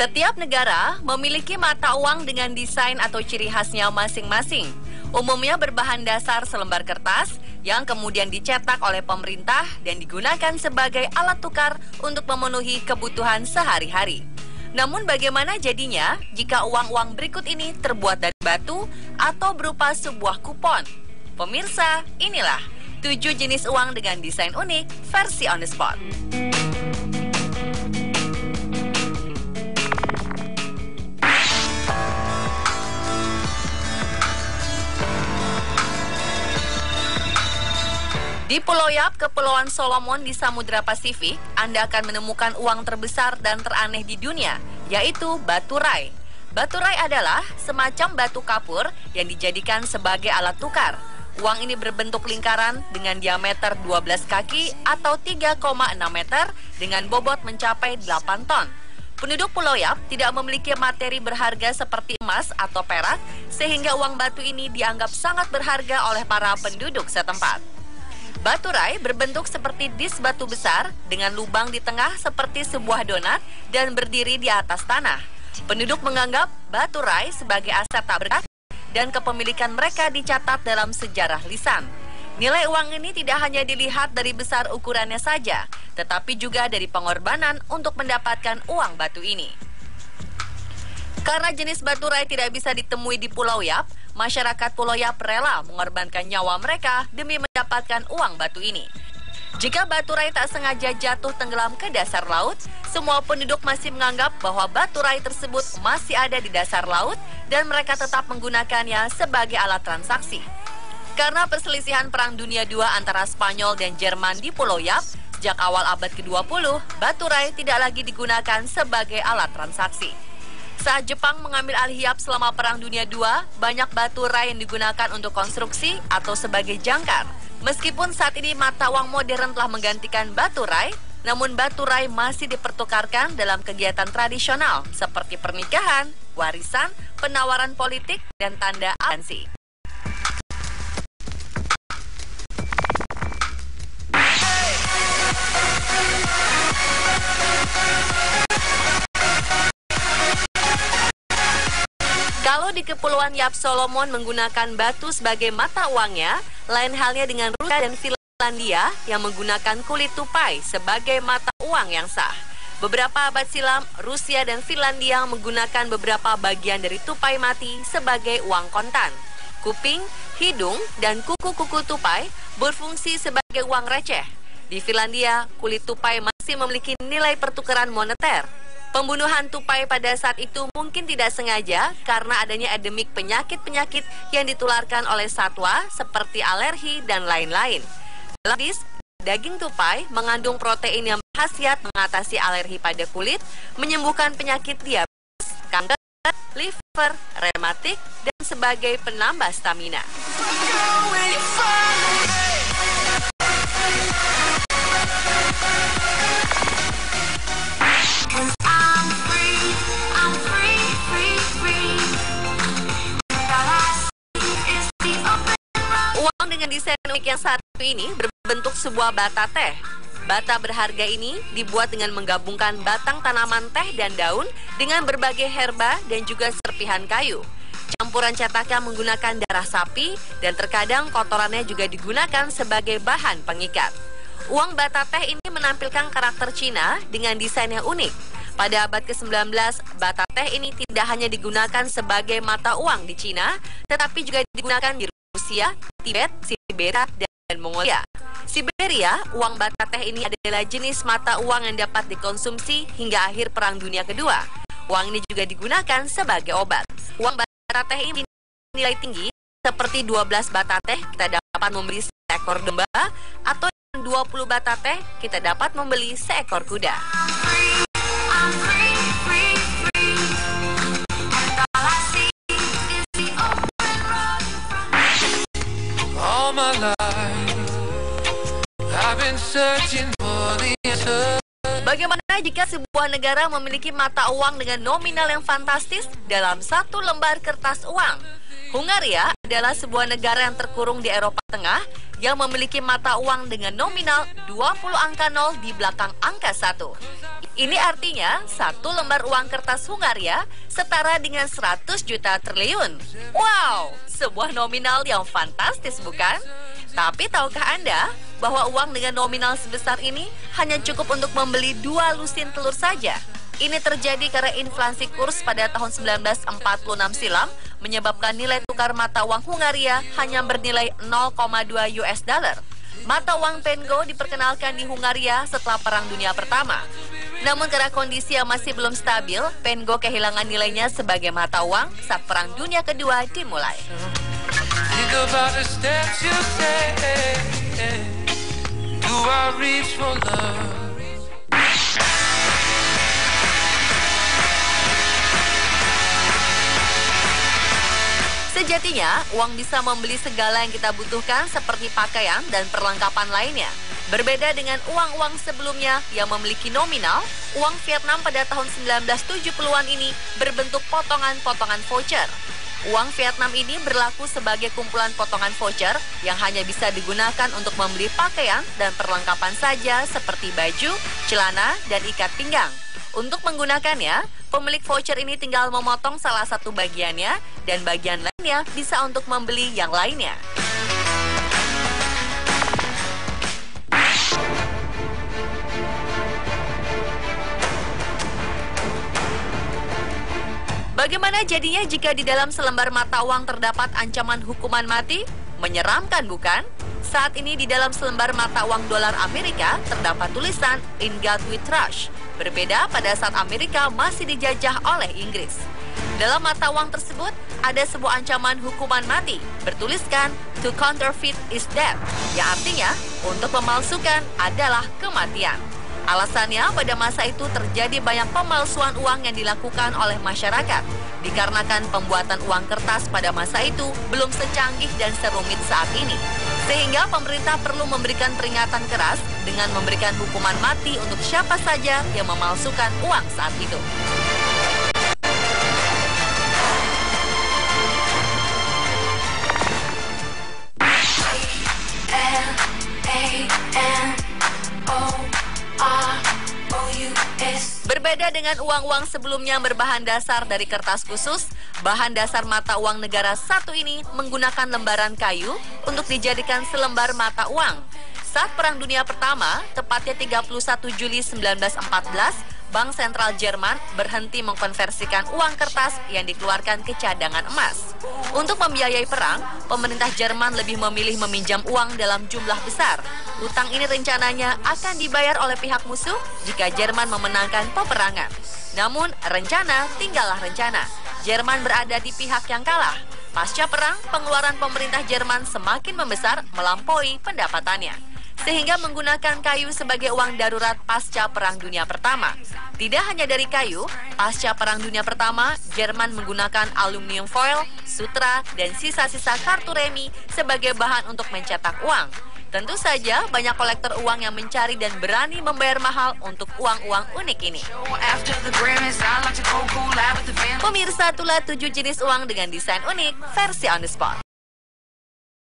Setiap negara memiliki mata uang dengan desain atau ciri khasnya masing-masing. Umumnya berbahan dasar selembar kertas yang kemudian dicetak oleh pemerintah dan digunakan sebagai alat tukar untuk memenuhi kebutuhan sehari-hari. Namun bagaimana jadinya jika uang-uang berikut ini terbuat dari batu atau berupa sebuah kupon? Pemirsa, inilah 7 jenis uang dengan desain unik versi On The Spot. Di Pulau Yap, Kepulauan Solomon di Samudra Pasifik, Anda akan menemukan uang terbesar dan teraneh di dunia, yaitu batu rai. Batu rai adalah semacam batu kapur yang dijadikan sebagai alat tukar. Uang ini berbentuk lingkaran dengan diameter 12 kaki atau 3,6 meter dengan bobot mencapai 8 ton. Penduduk Pulau Yap tidak memiliki materi berharga seperti emas atau perak, sehingga uang batu ini dianggap sangat berharga oleh para penduduk setempat. Batu rai berbentuk seperti dis batu besar dengan lubang di tengah seperti sebuah donat dan berdiri di atas tanah. Penduduk menganggap batu rai sebagai aset tak berkah dan kepemilikan mereka dicatat dalam sejarah lisan. Nilai uang ini tidak hanya dilihat dari besar ukurannya saja, tetapi juga dari pengorbanan untuk mendapatkan uang batu ini. Karena jenis batu rai tidak bisa ditemui di Pulau Yap, masyarakat Pulau Yap rela mengorbankan nyawa mereka demi mendapatkan uang batu ini. Jika batu rai tak sengaja jatuh tenggelam ke dasar laut, semua penduduk masih menganggap bahwa batu rai tersebut masih ada di dasar laut dan mereka tetap menggunakannya sebagai alat transaksi. Karena perselisihan Perang Dunia II antara Spanyol dan Jerman di Pulau Yap, sejak awal abad ke-20, batu rai tidak lagi digunakan sebagai alat transaksi. Saat Jepang mengambil alih Yap selama Perang Dunia II, banyak batu rai yang digunakan untuk konstruksi atau sebagai jangkar. Meskipun saat ini mata uang modern telah menggantikan batu rai, namun batu rai masih dipertukarkan dalam kegiatan tradisional seperti pernikahan, warisan, penawaran politik, dan tanda aliansi. Kalau di Kepulauan Yap Solomon menggunakan batu sebagai mata uangnya, lain halnya dengan Rusia dan Finlandia yang menggunakan kulit tupai sebagai mata uang yang sah. Beberapa abad silam, Rusia dan Finlandia menggunakan beberapa bagian dari tupai mati sebagai uang kontan. Kuping, hidung, dan kuku-kuku tupai berfungsi sebagai uang receh. Di Finlandia, kulit tupai masih memiliki nilai pertukaran moneter. Pembunuhan tupai pada saat itu mungkin tidak sengaja karena adanya endemik penyakit-penyakit yang ditularkan oleh satwa seperti alergi dan lain-lain. Lagis, daging tupai mengandung protein yang berkhasiat mengatasi alergi pada kulit, menyembuhkan penyakit diabetes, kanker, liver, rematik, dan sebagai penambah stamina. Uang dengan desain unik yang satu ini berbentuk sebuah bata teh. Bata berharga ini dibuat dengan menggabungkan batang tanaman teh dan daun dengan berbagai herba dan juga serpihan kayu. Campuran cetaknya menggunakan darah sapi dan terkadang kotorannya juga digunakan sebagai bahan pengikat. Uang bata teh ini menampilkan karakter Cina dengan desain yang unik. Pada abad ke-19, bata teh ini tidak hanya digunakan sebagai mata uang di Cina, tetapi juga digunakan di Rusia, Tibet, Siberia, dan Mongolia. Siberia, uang bata teh ini adalah jenis mata uang yang dapat dikonsumsi hingga akhir Perang Dunia Kedua. Uang ini juga digunakan sebagai obat. Uang bata teh ini nilai tinggi, seperti 12 bata teh kita dapat membeli seekor domba, atau 20 bata teh kita dapat membeli seekor kuda. Bagaimana jika sebuah negara memiliki mata uang dengan nominal yang fantastis dalam satu lembar kertas uang? Hungaria adalah sebuah negara yang terkurung di Eropa Tengah yang memiliki mata uang dengan nominal 20 angka 0 di belakang angka 1. Ini artinya satu lembar uang kertas Hungaria setara dengan 100 juta triliun. Wow, sebuah nominal yang fantastis bukan? Tapi tahukah Anda bahwa uang dengan nominal sebesar ini hanya cukup untuk membeli 2 lusin telur saja? Ini terjadi karena inflasi kurs pada tahun 1946 silam menyebabkan nilai tukar mata uang Hungaria hanya bernilai 0,2 US dollar. Mata uang pengo diperkenalkan di Hungaria setelah Perang Dunia Pertama. Namun karena kondisi yang masih belum stabil, pengo kehilangan nilainya sebagai mata uang saat Perang Dunia Kedua dimulai. Sejatinya, uang bisa membeli segala yang kita butuhkan seperti pakaian dan perlengkapan lainnya. Berbeda dengan uang-uang sebelumnya yang memiliki nominal, uang Vietnam pada tahun 1970-an ini berbentuk potongan-potongan voucher. Uang Vietnam ini berlaku sebagai kumpulan potongan voucher yang hanya bisa digunakan untuk membeli pakaian dan perlengkapan saja seperti baju, celana, dan ikat pinggang. Untuk menggunakannya, pemilik voucher ini tinggal memotong salah satu bagiannya dan bagian lainnya bisa untuk membeli yang lainnya. Bagaimana jadinya jika di dalam selembar mata uang terdapat ancaman hukuman mati? Menyeramkan bukan? Saat ini di dalam selembar mata uang dolar Amerika terdapat tulisan "In God We Trust". Berbeda pada saat Amerika masih dijajah oleh Inggris. Dalam mata uang tersebut ada sebuah ancaman hukuman mati bertuliskan "To counterfeit is death", yang artinya untuk memalsukan adalah kematian. Alasannya pada masa itu terjadi banyak pemalsuan uang yang dilakukan oleh masyarakat dikarenakan pembuatan uang kertas pada masa itu belum secanggih dan serumit saat ini. Sehingga pemerintah perlu memberikan peringatan keras dengan memberikan hukuman mati untuk siapa saja yang memalsukan uang saat itu. Berbeda dengan uang-uang sebelumnya yang berbahan dasar dari kertas khusus, bahan dasar mata uang negara satu ini menggunakan lembaran kayu untuk dijadikan selembar mata uang. Saat Perang Dunia Pertama, tepatnya 31 Juli 1914, Bank Sentral Jerman berhenti mengkonversikan uang kertas yang dikeluarkan ke cadangan emas. Untuk membiayai perang, pemerintah Jerman lebih memilih meminjam uang dalam jumlah besar. Utang ini rencananya akan dibayar oleh pihak musuh jika Jerman memenangkan peperangan. Namun, rencana tinggallah rencana. Jerman berada di pihak yang kalah. Pasca perang, pengeluaran pemerintah Jerman semakin membesar melampaui pendapatannya, sehingga menggunakan kayu sebagai uang darurat pasca Perang Dunia Pertama. Tidak hanya dari kayu, pasca Perang Dunia Pertama, Jerman menggunakan aluminium foil, sutra, dan sisa-sisa kartu remi sebagai bahan untuk mencetak uang. Tentu saja banyak kolektor uang yang mencari dan berani membayar mahal untuk uang-uang unik ini. Pemirsa, itulah 7 jenis uang dengan desain unik versi on the spot.